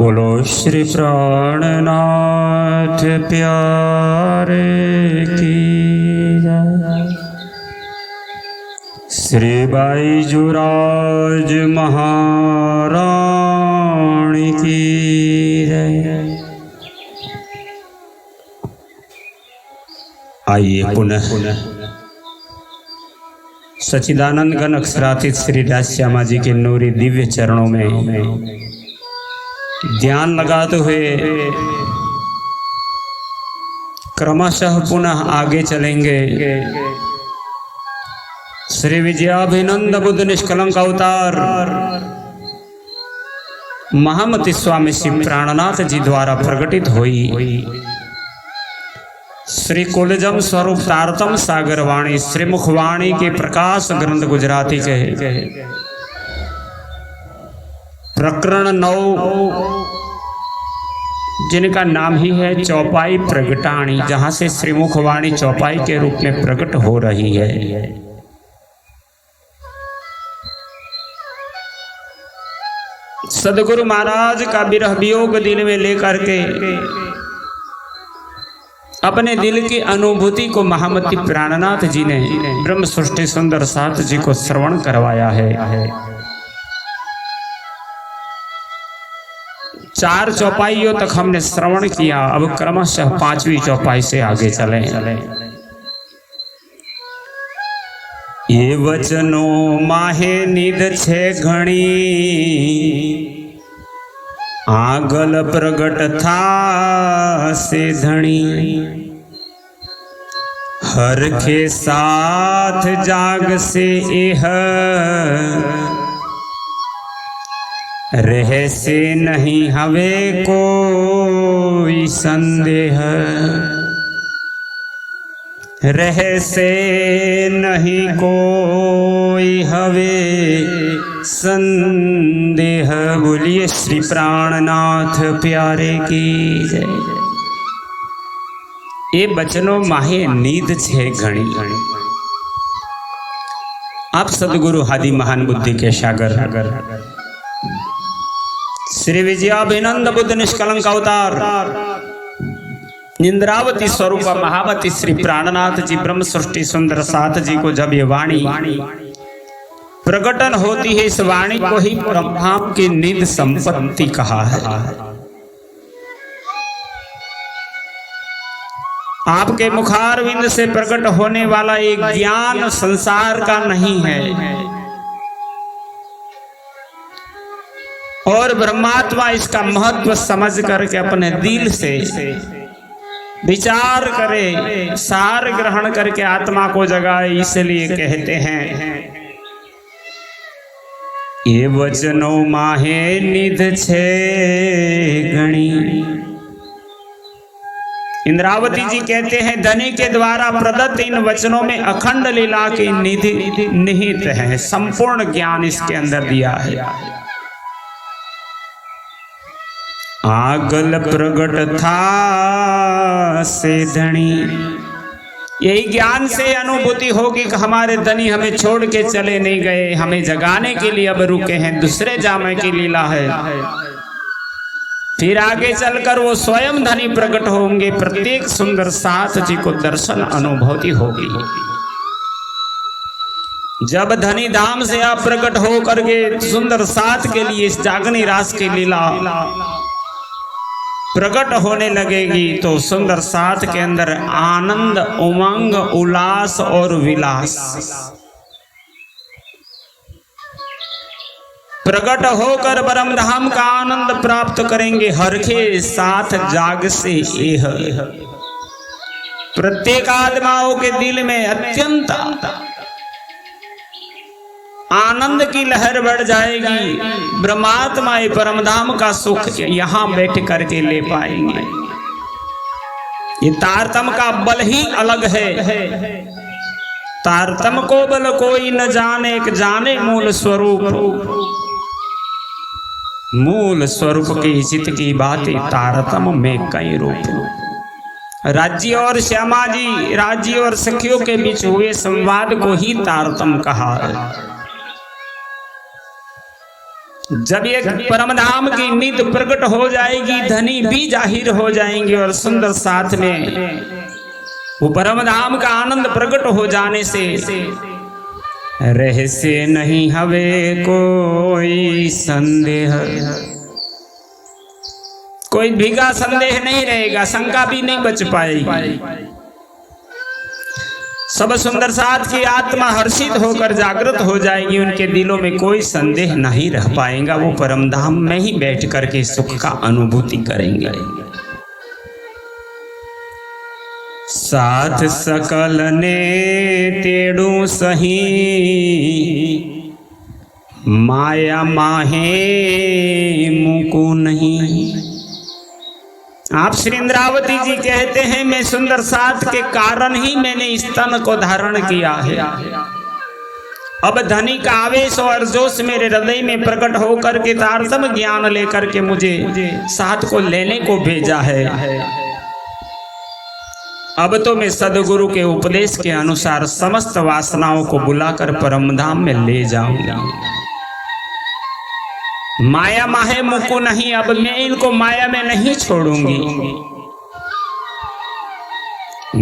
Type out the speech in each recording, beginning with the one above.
बोलो श्री प्राणनाथ प्यारे की जय। श्री बाईजुराज महारानी की जय। आइए पुनः सच्चिदानंद घन अक्षरातीत श्री राजश्यामा जी के नूरी दिव्य चरणों में ध्यान लगाते हुए क्रमशः पुनः आगे चलेंगे। श्री विजयाभिनंद बुद्ध निष्कलंक अवतार महामती स्वामी श्री प्राणनाथ जी द्वारा प्रकटित हुई श्री कुलजम स्वरूप तारतम सागर वाणी श्रीमुखवाणी के प्रकाश ग्रंथ गुजराती के प्रकरण 9 जिनका नाम ही है चौपाई प्रगटाणी, जहां से श्रीमुखवाणी चौपाई के रूप में प्रकट हो रही है। सदगुरु महाराज का विरह वियोग दिल में लेकर के अपने दिल की अनुभूति को महामती प्राणनाथ जी ने ब्रह्म सृष्टि सुंदर साथ जी को श्रवण करवाया है। 4 चौपाइयों तक हमने श्रवण किया, अब क्रमशः 5वीं चौपाई से आगे चले। ये वचनो माहे निध छे घणी आगल प्रगट था से धणी हर के साथ जाग से एह रह से नहीं हवे कोई संदेह रह से नहीं कोई हवे संदेह। बोलिए श्री प्राणनाथ प्यारे की जय। ये बचनों माहे नींद छे घणी। आप सदगुरु आदि महान बुद्धि के सागर श्री विजयाभिनंद बुद्ध निष्कलंक अवतार इंद्रावती स्वरूप महावती श्री प्राणनाथ जी ब्रह्म सृष्टि सुंदर साथ जी को जब ये वाणी प्रकटन होती है, इस वाणी को ही ब्रह्मांड की निध संपत्ति कहा है। आपके मुखारविंद से प्रकट होने वाला एक ज्ञान संसार का नहीं है और ब्रह्मात्मा इसका महत्व समझ करके अपने दिल से विचार करे, सार ग्रहण करके आत्मा को जगाए। इसलिए कहते हैं ये वचनों माहे निध छे घणी। इंद्रावती जी कहते हैं धनी के द्वारा प्रदत्त इन वचनों में अखंड लीला की निधि निहित है, संपूर्ण ज्ञान इसके अंदर दिया है। आगल प्रगट था से धनी, यही ज्ञान से अनुभूति होगी कि हमारे धनी हमें छोड़ के चले नहीं गए, हमें जगाने के लिए अब रुके हैं। दूसरे जामे की लीला है, फिर आगे चलकर वो स्वयं धनी प्रकट होंगे। प्रत्येक सुंदर साथ जी को दर्शन अनुभूति होगी। जब धनी धाम से आप प्रकट हो करके सुंदर साथ के लिए इस जागनी रास की लीला प्रकट होने लगेगी तो सुंदर साथ के अंदर आनंद, उमंग, उल्लास और विलास प्रकट होकर परम धाम का आनंद प्राप्त करेंगे। हर के साथ जाग से एह, प्रत्येक आत्माओं के दिल में अत्यंत आनंद की लहर बढ़ जाएगी। ब्रह्मात्मा परमधाम का सुख यहाँ बैठ करके ले पाएंगे। ये तारतम का बल ही अलग है। तारतम को बल कोई न जाने, एक जाने मूल स्वरूप। मूल स्वरूप की चित की बातें तारतम में कई रूप। राज्य और श्यामा जी, राज्य और सखियों के बीच हुए संवाद को ही तारतम कहा है। जब ये परमधाम की नीति प्रकट हो जाएगी, धनी भी जाहिर हो जाएंगे और सुंदर साथ में वो परमधाम का आनंद प्रकट हो जाने से रहस्य नहीं हवे कोई संदेह, कोई भीगा संदेह नहीं रहेगा, शंका भी नहीं बच पाएगी। सब सुंदर साथ की आत्मा हर्षित होकर जागृत हो जाएगी, उनके दिलों में कोई संदेह नहीं रह पाएगा, वो परमधाम में ही बैठ करके सुख का अनुभूति करेंगे। साथ सकल ने तेड़ू सही माया माहे मुको नहीं। आप श्री इंद्रावती जी कहते हैं, मैं सुंदर साथ के कारण ही मैंने इस तन को धारण किया है। अब धनी का आवेश और जोश मेरे हृदय में प्रकट होकर के तारतम ज्ञान लेकर के मुझे साथ को लेने को भेजा है। अब तो मैं सदगुरु के उपदेश के अनुसार समस्त वासनाओं को बुलाकर परमधाम में ले जाऊंगा। माया माहे मुको नहीं, अब मैं इनको माया में नहीं छोड़ूंगी।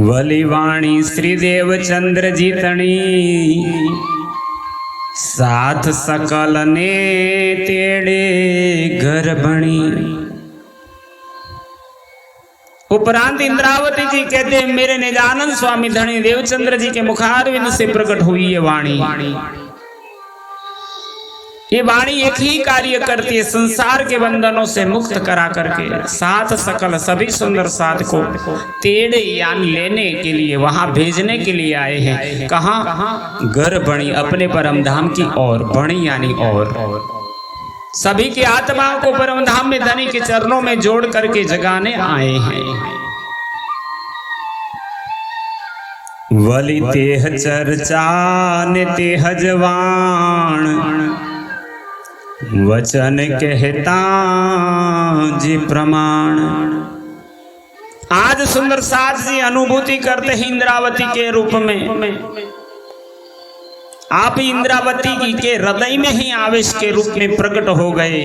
वलिवाणी श्री देवचंद्र जी तणी साथ सकल ने तेड़े घर बणी। उपरांत इंद्रावती जी कहते हैं, मेरे निजानंद स्वामी धनी देवचंद्र जी के मुखारविंद से प्रकट हुई ये वाणी। ये वाणी एक ही कार्य करती है, संसार के बंधनों से मुक्त करा करके साथ सकल सभी सुंदर साथ को तेड़े यानी लेने के लिए, वहां भेजने के लिए आए हैं। कहाँ? घर बणी, अपने परमधाम की ओर। बणी यानी और सभी की आत्माओं को परमधाम में धनी के चरणों में जोड़ करके जगाने आए हैं। वली तेह चर्चा ने तेह जवान वचन कहता जी प्रमाण। आज सुंदर साथ जी अनुभूति करते हैं इंद्रावती के रूप में। आप इंद्रावती जी के हृदय में ही आवेश के रूप में प्रकट हो गए।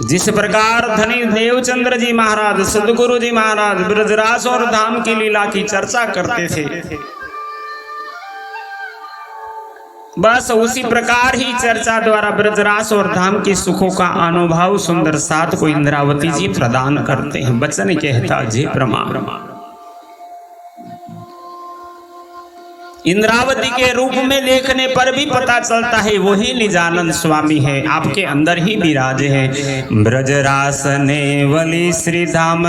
जिस प्रकार धनी देवचंद्र जी महाराज, सदगुरु जी महाराज ब्रजरास और धाम की लीला की चर्चा करते थे, बस उसी प्रकार ही चर्चा द्वारा ब्रजरास और धाम के सुखों का अनुभव सुंदर साथ को इंद्रावती जी प्रदान करते हैं। वचन कहता जे प्रमाण। इंद्रावती के रूप में देखने पर भी पता चलता है वही निजानंद स्वामी है, आपके अंदर ही विराजे हैं। ब्रजरास ने वली श्री धाम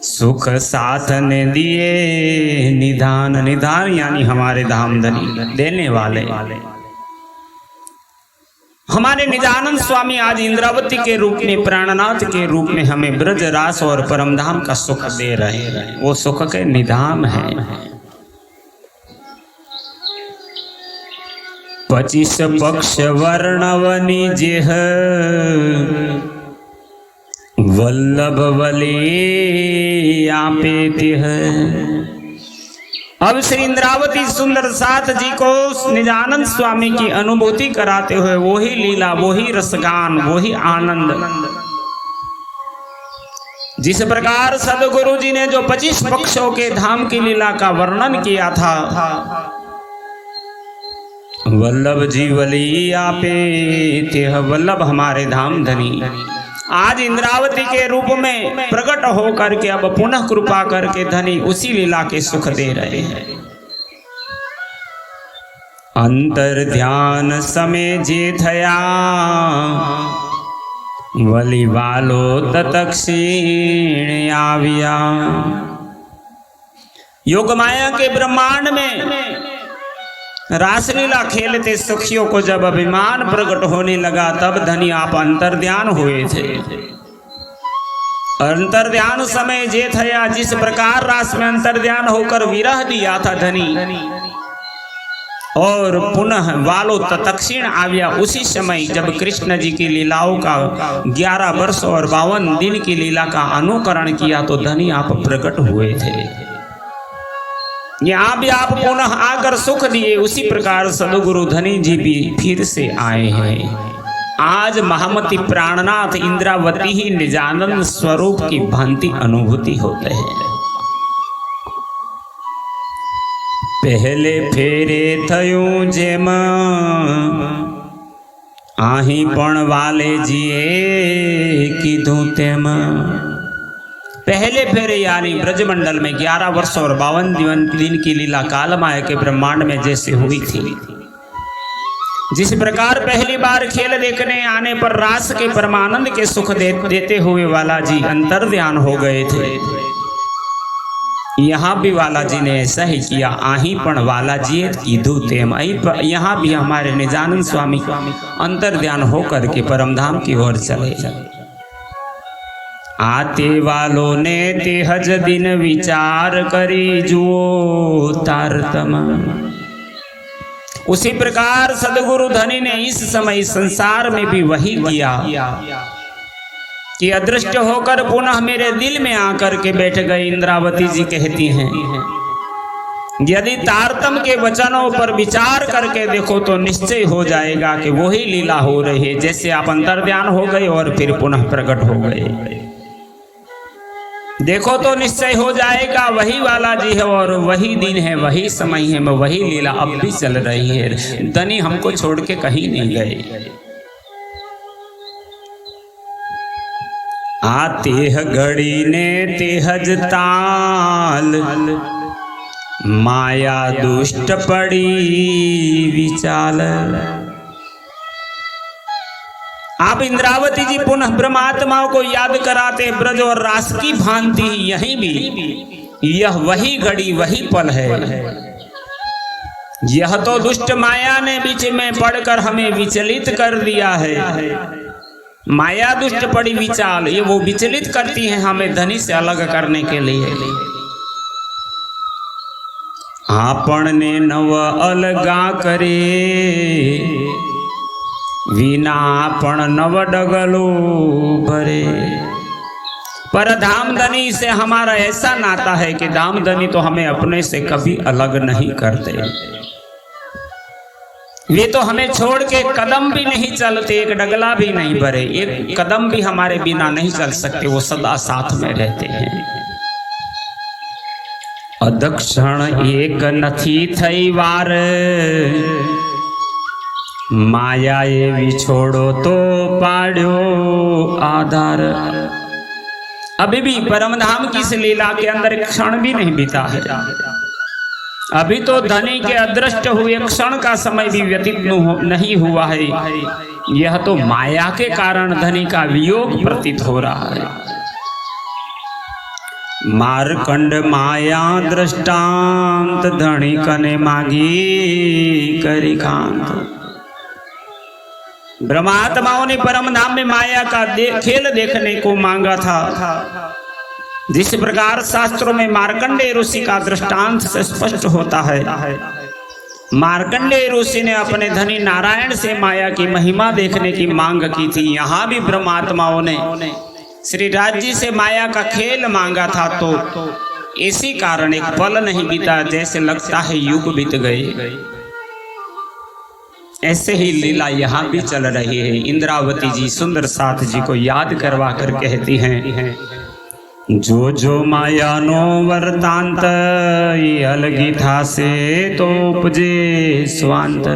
सुख साथ ने दिए निधान। निधान यानी हमारे धाम धनी, देने वाले। हमारे निजानंद स्वामी आज इंद्रावती के रूप में, प्राणनाथ के रूप में हमें ब्रजरास और परमधाम का सुख दे रहे हैं। वो सुख के निधान है। 25 पक्ष वर्णवनी जेह वल्लभ वली आपेति है। अब श्री इंद्रावती सुंदर साथ जी को निजानंद स्वामी की अनुभूति कराते हुए वही लीला, वही रसगान, वही आनंद, जिस प्रकार सदगुरु जी ने जो 25 पक्षों के धाम की लीला का वर्णन किया था, वल्लभ जी वली आपेति, वल्लभ हमारे धाम धनी आज इंद्रावती के रूप में प्रकट होकर के अब पुनः कृपा करके धनी उसी लीला के सुख दे रहे हैं। अंतर ध्यान समय जे थया वली वालो तत्क्षीण आविया। योग माया के ब्रह्मांड में रासलीला खेलते सखियों को जब अभिमान प्रकट होने लगा, तब धनी आप अंतर्ध्यान हुए थे। अंतर्ध्यान समय जे थया, जिस प्रकार रास में अंतर्ध्यान होकर विरह दिया था धनी, और पुनः वालो तत्क्षीण आव्या, उसी समय जब कृष्ण जी की लीलाओं का 11 वर्ष और 52 दिन की लीला का अनुकरण किया तो धनी आप प्रकट हुए थे। यहाँ भी आप पुनः आकर सुख दिए, उसी प्रकार सदगुरु धनी जी भी फिर से आए हैं। आज महामती प्राणनाथ इंद्रावती ही निजानंद स्वरूप की भांति अनुभूति होते हैं। पहले फेरे थयूं जेम आही पण वाले जीए कीधुं तेम। पहले फेरे यानी ब्रजमंडल में 11 वर्ष और 52 दिन की लीला कालमाया के ब्रह्मांड में जैसे हुई थी, जिस प्रकार पहली बार खेल देखने आने पर रास के परमानंद के सुख देते हुए वाला जी अंतर ध्यान हो गए थे, यहाँ भी वाला जी ने ऐसा ही किया। आही पण वाला जी कीधु तेम, यहाँ भी हमारे निजानंद स्वामी अंतर ध्यान होकर के परमधाम की ओर चले। आते वालों ने तेहज दिन विचार करी जुओ तारतम। उसी प्रकार सदगुरु धनी ने इस समय संसार में भी वही किया कि अदृष्ट होकर पुनः मेरे दिल में आकर के बैठ गए। इंद्रावती जी कहती हैं, यदि तारतम के वचनों पर विचार करके देखो तो निश्चय हो जाएगा कि वही लीला हो रही है। जैसे आप अंतर्ध्यान हो गए और फिर पुनः प्रकट हो गए, देखो तो निश्चय हो जाएगा वही वाला जी है और वही दिन है, वही समय है, वही लीला अब भी चल रही है। धनी हमको छोड़ के कहीं नहीं गए। आते घड़ी ने तेहज ताल माया दुष्ट पड़ी विचाल। आप इंद्रावती जी पुनः ब्रह्मात्माओं को याद कराते ब्रज और रास की भांति यहीं भी यह वही घड़ी वही पल है। यह तो दुष्ट माया ने बीच में पड़कर हमें विचलित कर दिया है। माया दुष्ट पड़ी विचाल, ये वो विचलित करती है हमें धनी से अलग करने के लिए। आपन ने नव अलगा करे विना पण नव डगलो भरे। पर धामधनी से हमारा ऐसा नाता है कि धामधनी तो हमें अपने से कभी अलग नहीं करते। वे तो हमें छोड़ के कदम भी नहीं चलते, एक डगला भी नहीं भरे, एक कदम भी हमारे बिना नहीं चल सकते। वो सदा साथ में रहते हैं। अदक्षण एक नथी थई वार माया ये विछोड़ो तो पाड़ो आधार। अभी भी परमधाम की इस लीला के अंदर एक क्षण भी नहीं बीता है। अभी तो धनी के अदृष्ट हुए क्षण का समय भी व्यतीत नहीं हुआ है। यह तो माया के कारण धनी का वियोग प्रतीत हो रहा है। मारकंड माया दृष्टांत धनी कने मागी करी कांत। ब्रह्मात्माओं ने परमधाम में माया का खेल देखने को मांगा था। जिस प्रकार शास्त्रों में मार्कंडेय ऋषि का दृष्टांत से स्पष्ट होता है। मार्कंडेय ऋषि ने अपने धनी नारायण से माया की महिमा देखने की मांग की थी। यहाँ भी ब्रह्मात्माओं ने श्री राज जी से माया का खेल मांगा था। तो इसी कारण एक पल नहीं बीता, जैसे लगता है युग बीत गए। ऐसे ही लीला यहाँ भी चल रही है। इंद्रावती जी सुंदर साथ जी को याद करवा कर कहती हैं, जो जो माया नो वर्तांत अलगी था से तो उपजे स्वांत।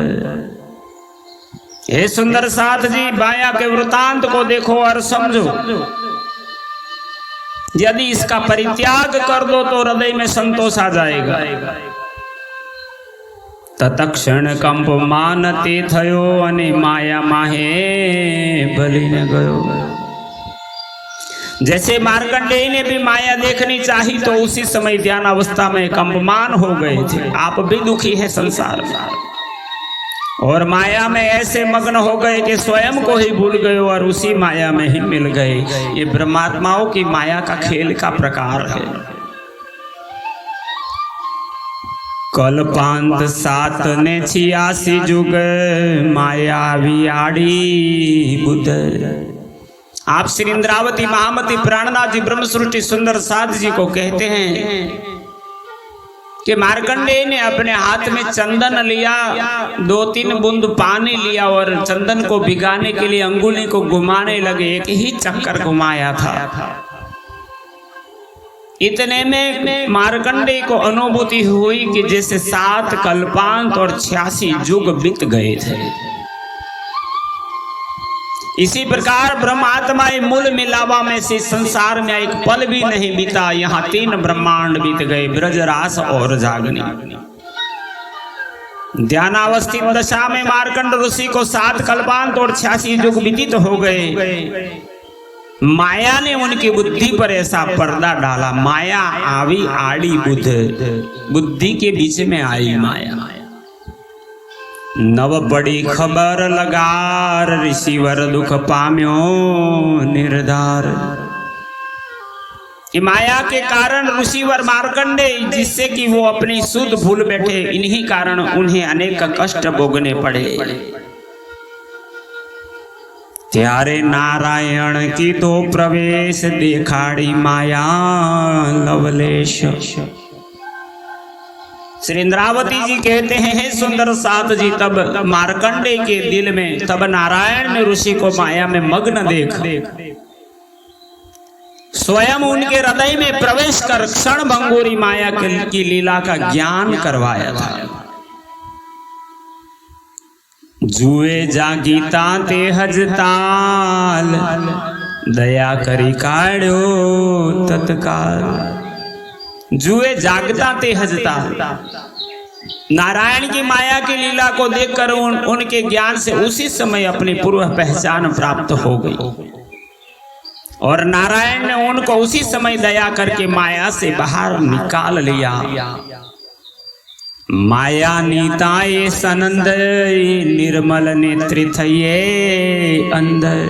हे सुंदर साथ जी, माया के वृतांत को देखो और समझो। यदि इसका परित्याग कर दो तो हृदय में संतोष आ जाएगा। तत्क्षण कंप मानते थयो अने माया माहे भलीने गयो। जैसे मार्कंडेय ने भी माया देखनी चाही तो उसी समय ध्यान अवस्था में कंपमान हो गए थे। आप भी दुखी है संसार में और माया में ऐसे मग्न हो गए कि स्वयं को ही भूल गए और उसी माया में ही मिल गए। ये ब्रह्मात्माओं की माया का खेल का प्रकार है। कल्पांत 7 ने 86 जुग माया वियाड़ी बुध। आप श्री इंद्रावती महामती प्राणनाथ जी ब्रह्म सृष्टि सुंदर साध जी को कहते हैं कि मार्कंडेय ने अपने हाथ में चंदन लिया, 2-3 बूंद पानी लिया और चंदन को भिगाने के लिए अंगुली को घुमाने लगे। एक ही चक्कर घुमाया था। इतने में मार्कंडेय को अनुभूति हुई कि जैसे 7 कल्पांत और 86 युग बीत गए थे। इसी प्रकार ब्रह्मात्मा मूल मिलावा में से संसार में एक पल भी नहीं बीता। यहाँ 3 ब्रह्मांड बीत गए, ब्रजरास और जागनी। ध्यानावस्थित दशा में मार्कंड ऋषि को 7 कल्पांत और 86 युग व्यतीत हो गए। माया ने उनकी बुद्धि पर ऐसा पर्दा डाला। माया आवी आड़ी बुद्धि के बीच में आई माया। नव बड़ी खबर लगार, ऋषिवर दुख पाम्यो निर्धार। कि माया के कारण ऋषिवर मार्कंडेय, जिससे कि वो अपनी सुध भूल बैठे, इन्हीं कारण उन्हें अनेक कष्ट भोगने पड़े। त्यारे नारायण की तो प्रवेश, देखाड़ी माया लवलेश। श्री इंद्रावती जी कहते हैं, हे सुंदर साथ जी, तब मार्कंडेय के दिल में, तब नारायण ने ऋषि को माया में मग्न देख स्वयं उनके हृदय में प्रवेश कर क्षण भंगुरी माया की लीला का ज्ञान करवाया था। जुए जागीता ते हजताल, दया करी काढ़ो तत्काल। जुए जागता ते हजता। नारायण की माया की लीला को देखकर उनके ज्ञान से उसी समय अपनी पूर्व पहचान प्राप्त हो गई और नारायण ने उनको उसी समय दया करके माया से बाहर निकाल लिया। माया नीताए सनंद, निर्मल नेत्री थये अंदर।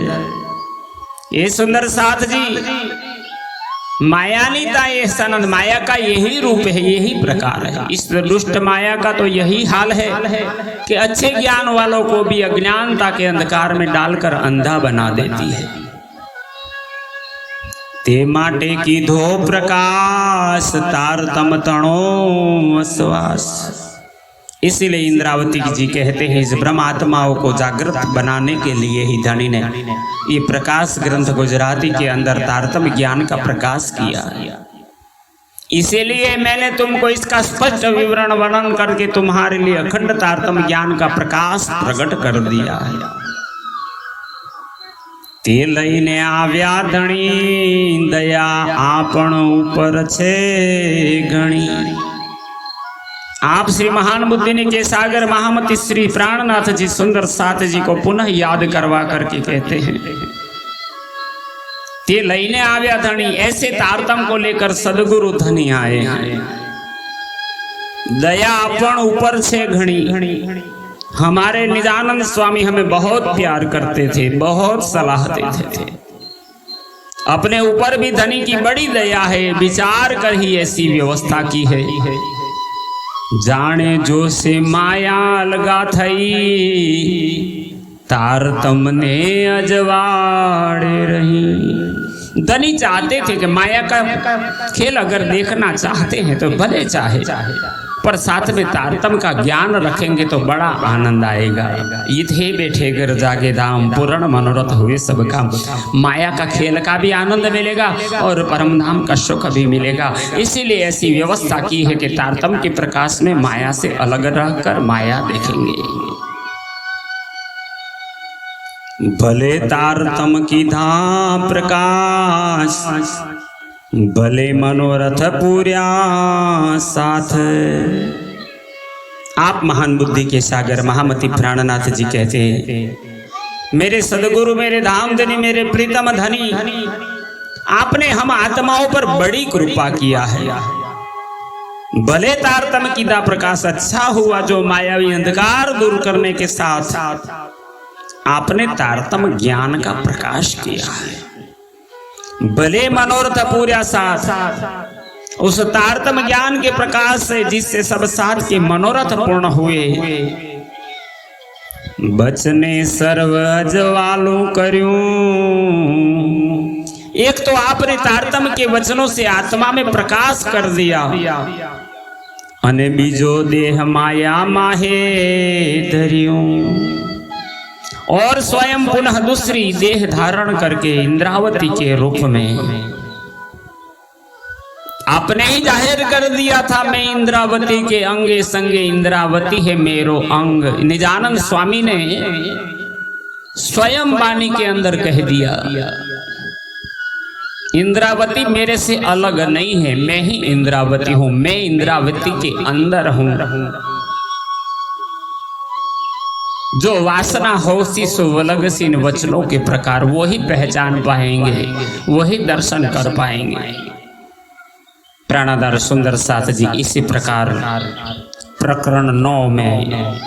ये सुंदर साथ जी, मायानीता ये सनंद, माया का यही रूप है, यही प्रकार है। इस दुष्ट माया का तो यही हाल है कि अच्छे ज्ञान वालों को भी अज्ञानता के अंधकार में डालकर अंधा बना देती है। ते माटे की धो प्रकाश, तारतम तणो वसवास। इसीलिए इंद्रावती जी कहते हैं, इस ब्रह्मात्माओं को जागृत बनाने के लिए ही धनी ने ये प्रकाश ग्रंथ गुजराती के अंदर तारतम्य ज्ञान का प्रकाश किया। इसीलिए मैंने तुमको इसका स्पष्ट विवरण वर्णन करके तुम्हारे लिए अखंड तारतम्य ज्ञान का प्रकाश प्रकट कर दिया है। ते लईने आव्या धणी, दया आपण ऊपर छे घणी। आप श्री महान बुद्धि के सागर महामती श्री प्राणनाथ जी सुंदर साथ जी को पुनः याद करवा करके कहते हैं, ते लईने आव्या धनी। ऐसे तारतम को लेकर सदगुरु धनी आए हैं। दया अपन ऊपर छे घणी। हमारे निजानंद स्वामी हमें बहुत प्यार करते थे, बहुत सलाह देते थे। अपने ऊपर भी धनी की बड़ी दया है, विचार कर ही ऐसी व्यवस्था की है। जाने जो से माया लगा थई, तारतम ने अजवाड़े रही। धनी चाहते थे कि माया का खेल अगर देखना चाहते हैं तो भले चाहे, पर साथ में तारतम का ज्ञान रखेंगे तो बड़ा आनंद आएगा। इथे बैठे घर जागे धाम, पूर्ण मनोरथ हुए सब काम। माया का खेल का भी आनंद मिलेगा और परम धाम का सुख भी मिलेगा। इसीलिए ऐसी व्यवस्था की है कि तारतम के प्रकाश में माया से अलग रहकर माया देखेंगे। भले तारतम की धाम प्रकाश, भले मनोरथ पूर्या साथ। आप महान बुद्धि के सागर महामती प्राणनाथ जी कहते हैं, मेरे सदगुरु, मेरे धाम धनी, मेरे प्रीतम धनी, आपने हम आत्माओं पर बड़ी कृपा किया है। भले तारतम की दा प्रकाश अच्छा हुआ जो मायावी अंधकार दूर करने के साथ आपने तारतम ज्ञान का प्रकाश किया है। भले मनोरथ पूरा साथ, उस तारतम ज्ञान के प्रकाश से जिससे सब साथ के मनोरथ पूर्ण हुए। बचने सर्व अजवालू करूं, एक तो आपने तारतम के वचनों से आत्मा में प्रकाश कर दिया अने बीजो देह माया माहे धरियो और स्वयं पुनः दूसरी देह धारण करके इंद्रावती के रूप में आपने ही जाहिर कर दिया था, मैं इंद्रावती के अंगे संगे इंद्रावती है मेरो अंग। निजानंद स्वामी ने स्वयं वाणी के अंदर कह दिया, इंद्रावती मेरे से अलग नहीं है, मैं ही इंद्रावती हूं, मैं इंद्रावती के अंदर हूं। जो वासना होसी सुवलगसी इन वचनों के प्रकार वो ही पहचान पाएंगे, वही दर्शन कर पाएंगे। प्राणाधार सुंदर साथ जी इसी प्रकार प्रकरण 9 में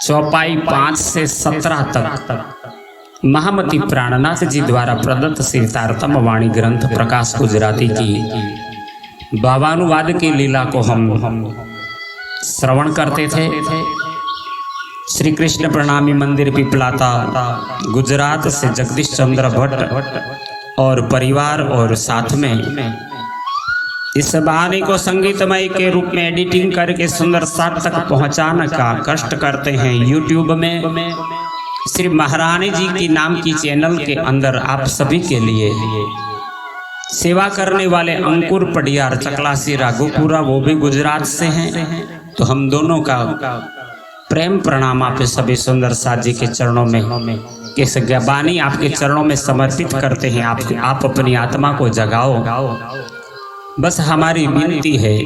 चौपाई 5 से 17 तक महामती प्राणनाथ जी द्वारा प्रदत्त सीतार्थम वाणी ग्रंथ प्रकाश गुजराती की भावानुवाद की लीला को हम श्रवण करते थे। श्री कृष्ण प्रणामी मंदिर पिपलाता गुजरात से जगदीश चंद्र भट्ट और परिवार और साथ में इस वाणी को संगीतमय के रूप में एडिटिंग करके सुंदर साथ तक पहुंचाने का कष्ट करते हैं। यूट्यूब में श्री महारानी जी की नाम की चैनल के अंदर आप सभी के लिए सेवा करने वाले अंकुर पडियार चकलासी राघोपुरा, वो भी गुजरात से हैं। तो हम दोनों का प्रेम प्रणाम आप सभी सुंदर साथ जी के चरणों में किस वाणी आपके चरणों में समर्पित करते हैं। आप अपनी आत्मा को जगाओ। बस हमारी विनती है,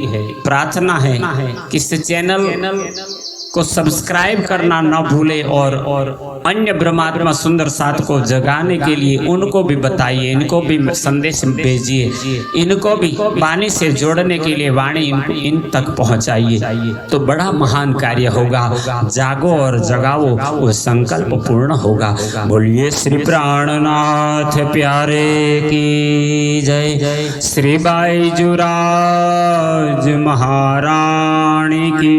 प्रार्थना है कि इस चैनल को सब्सक्राइब करना न भूले और अन्य ब्रह्मात्मा सुंदर साथ को जगाने के लिए उनको भी बताइए, इनको भी संदेश भेजिए, इनको भी वाणी से जोड़ने के लिए वाणी इन तक पहुंचाइए। तो बड़ा महान कार्य होगा। जागो और जगाओ, वो संकल्प पूर्ण होगा। बोलिए श्री प्राणनाथ प्यारे की जय। श्री बाईजुराज महारानी की